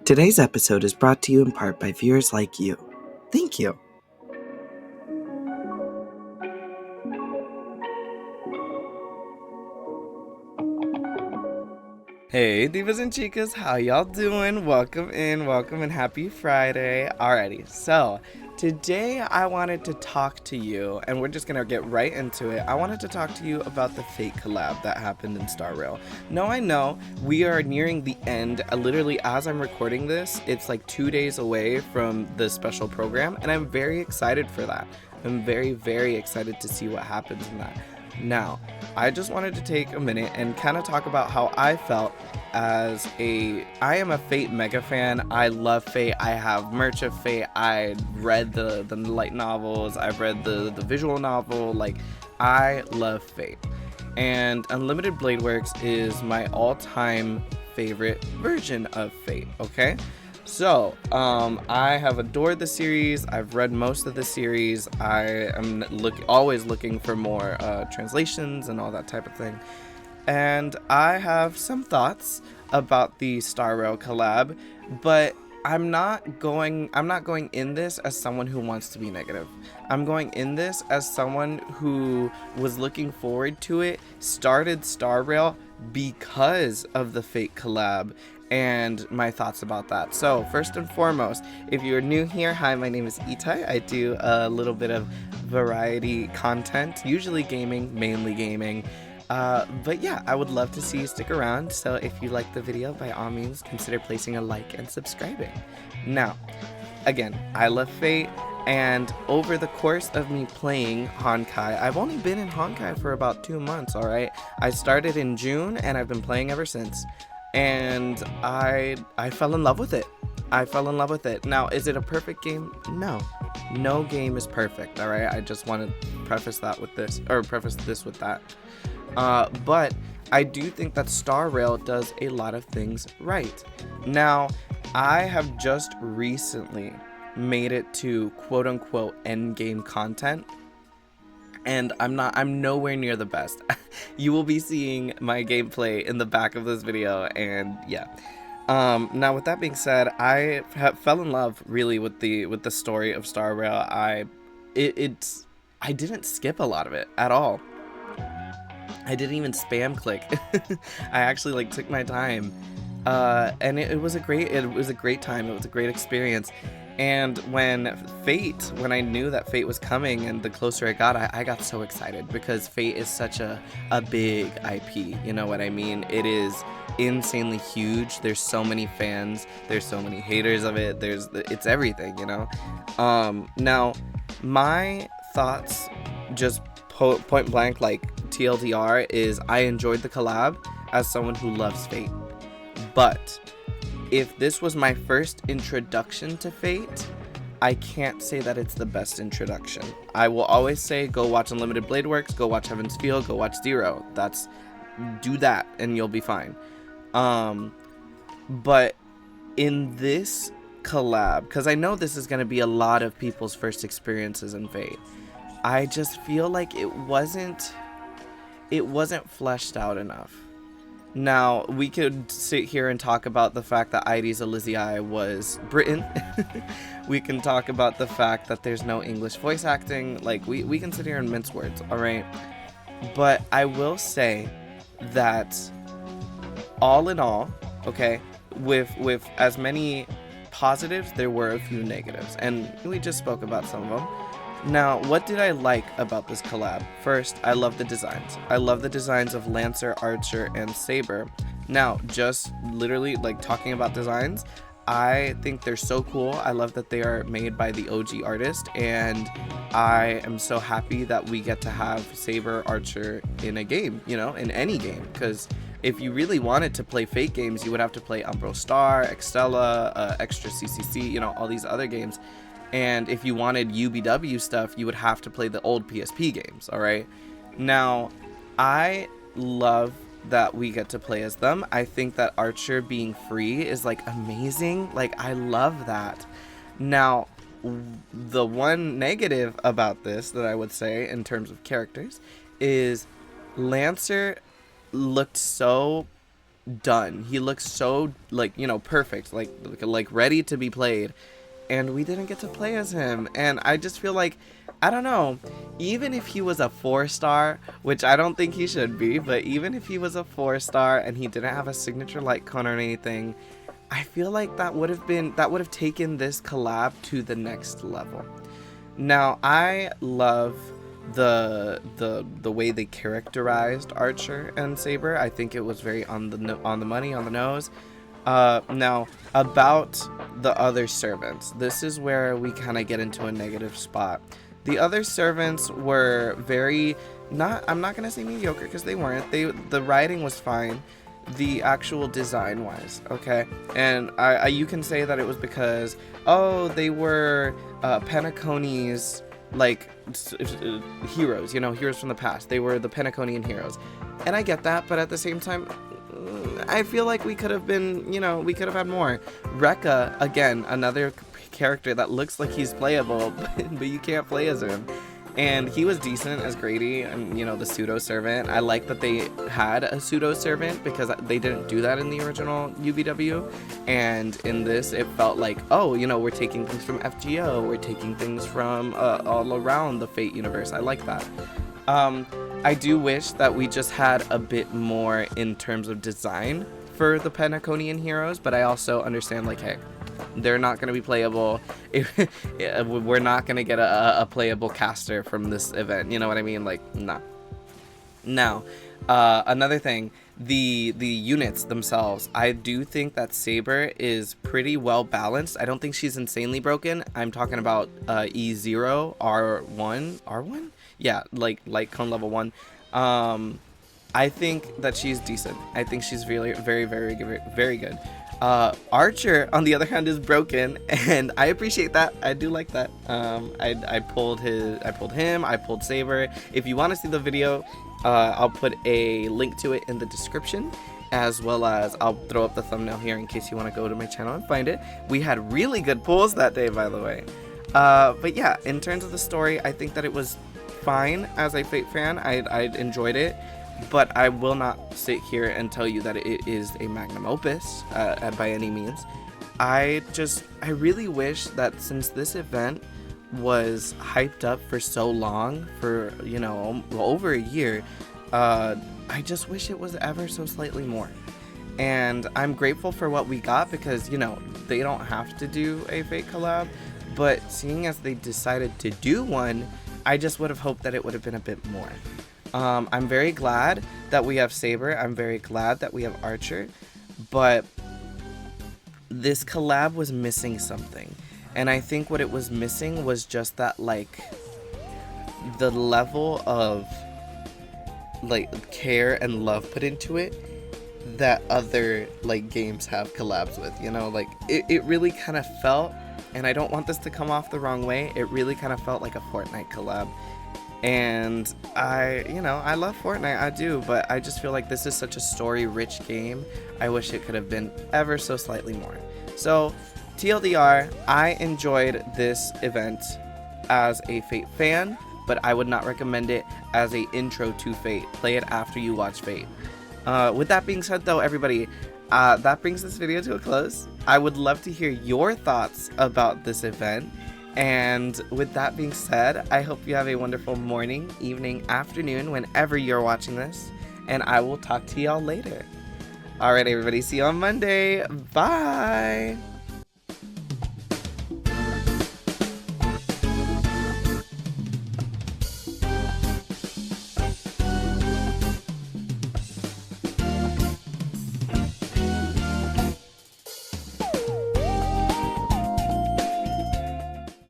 Today's episode is brought to you in part by viewers like you. Thank you. Hey divas and chicas, how y'all doing? Welcome in, and happy Friday. Alrighty, so today I wanted to talk to you, and we're just gonna get right into it. I wanted to talk to you about the Fate collab that happened in Star Rail. Now I know we are nearing the end. Literally, as I'm recording this, it's like 2 days away from the special program, and I'm very excited for that. I'm very, very excited to see what happens in that. Now, I just wanted to take a minute and kind of talk about how I felt I am a Fate mega fan. I love Fate. I have merch of Fate. I read the light novels. I've read the visual novel. Like, I love Fate. And Unlimited Blade Works is my all-time favorite version of Fate, okay? So, I have adored the series. I've read most of the series. I am always looking for more translations and all that type of thing. And I have some thoughts about the Star Rail collab, but I'm not going in this as someone who wants to be negative. I'm going in this as someone who was looking forward to it, started Star Rail because of the Fate collab, and my thoughts about that. So first and foremost, if you're new here, hi, my name is Itai. I do a little bit of variety content, usually gaming, mainly gaming. But yeah, I would love to see you stick around. So if you like the video, by all means, consider placing a like and subscribing. Now, again, I love Fate. And over the course of me playing Honkai, I've only been in Honkai for about 2 months, alright? I started in June and I've been playing ever since. And I fell in love with it. I fell in love with it. Now, is it a perfect game? No. No game is perfect, alright? I just want to preface this with that. But I do think that Star Rail does a lot of things right. Now, I have just recently made it to quote-unquote endgame content, and I'm nowhere near the best. You will be seeing my gameplay in the back of this video, and yeah. Now with that being said, I fell in love really with the story of Star Rail. I didn't skip a lot of it at all. I didn't even spam click. I actually took my time, and it was a great time. It was a great experience. And when I knew that Fate was coming, and the closer I got so excited, because Fate is such a big IP. You know what I mean? It is insanely huge. There's so many fans. There's so many haters of it. It's everything, you know. Now, my thoughts, just point blank, TLDR, is I enjoyed the collab as someone who loves Fate. But if this was my first introduction to Fate, I can't say that it's the best introduction. I will always say, go watch Unlimited Blade Works, go watch Heaven's Feel, go watch Zero. Do that and you'll be fine. But in this collab, because I know this is going to be a lot of people's first experiences in Fate, I just feel like it wasn't fleshed out enough. Now, we could sit here and talk about the fact that Ides Elysiae was Britain. We can talk about the fact that there's no English voice acting. We can sit here and mince words, alright? But I will say that all in all, okay, with as many positives, there were a few negatives. And we just spoke about some of them. Now, what did I like about this collab? First, I love the designs. I love the designs of Lancer, Archer, and Saber. Now, just literally talking about designs, I think they're so cool. I love that they are made by the OG artist, and I am so happy that we get to have Saber, Archer in a game, in any game, because if you really wanted to play Fate games, you would have to play Umbro Star, Extella, Extra CCC, all these other games. And if you wanted UBW stuff, you would have to play the old PSP games, alright? Now, I love that we get to play as them. I think that Archer being free is amazing. I love that. Now, the one negative about this that I would say in terms of characters is Lancer looked so done. He looks so, like, you know, perfect, like ready to be played, and we didn't get to play as him. And I just feel like, I don't know, even if he was a 4-star, which I don't think he should be, but even if he was a 4-star and he didn't have a signature light cone or anything, I feel like that would have taken this collab to the next level. Now, I love the way they characterized Archer and Saber. I think it was very on the money, on the nose. Now, about the other servants, this is where we kind of get into a negative spot. The other servants were very, I'm not gonna say mediocre, because they weren't. The writing was fine, the actual design wise, okay? And you can say that it was because, oh, they were Penaconi's, like, heroes, you know, heroes from the past. They were the Penaconian heroes. And I get that, but at the same time, I feel like we could have been, you know, we could have had more. Rekka, again, another character that looks like he's playable, but you can't play as him. And he was decent as Grady and, you know, the pseudo servant. I like that they had a pseudo servant because they didn't do that in the original UVW. And in this, it felt like, oh, you know, we're taking things from FGO, we're taking things from all around the Fate universe. I like that. I do wish that we just had a bit more in terms of design for the Penaconian heroes, but I also understand, like, hey, they're not going to be playable. We're not going to get a playable caster from this event. You know what I mean? Like, nah. Now, another thing, the units themselves. I do think that Saber is pretty well balanced. I don't think she's insanely broken. I'm talking about E0, R1? Yeah, like light cone level 1. I think that she's decent. I think she's really very, very, very good. Archer, on the other hand, is broken, and I appreciate that. I do like that. I pulled him. I pulled Saber. If you want to see the video, I'll put a link to it in the description, as well as I'll throw up the thumbnail here in case you want to go to my channel and find it. We had really good pulls that day, by the way. But yeah, in terms of the story, I think that it was fine as a Fate fan. I enjoyed it. But I will not sit here and tell you that it is a magnum opus by any means. I really wish that since this event was hyped up for so long, for, you know, over a year, I just wish it was ever so slightly more. And I'm grateful for what we got because, you know, they don't have to do a Fate collab, but seeing as they decided to do one, I just would have hoped that it would have been a bit more. I'm very glad that we have Saber. I'm very glad that we have Archer. But this collab was missing something. And I think what it was missing was just that, like, the level of, like, care and love put into it that other, like, games have collabs with. You know, like, it really kind of felt, and I don't want this to come off the wrong way, it really kind of felt like a Fortnite collab. And I love Fortnite, I do, but I just feel like this is such a story-rich game. I wish it could have been ever so slightly more. So, TLDR, I enjoyed this event as a Fate fan, but I would not recommend it as an intro to Fate. Play it after you watch Fate. With that being said, though, everybody, that brings this video to a close. I would love to hear your thoughts about this event. And with that being said, I hope you have a wonderful morning, evening, afternoon, whenever you're watching this. And I will talk to y'all later. Alright, everybody. See you on Monday. Bye.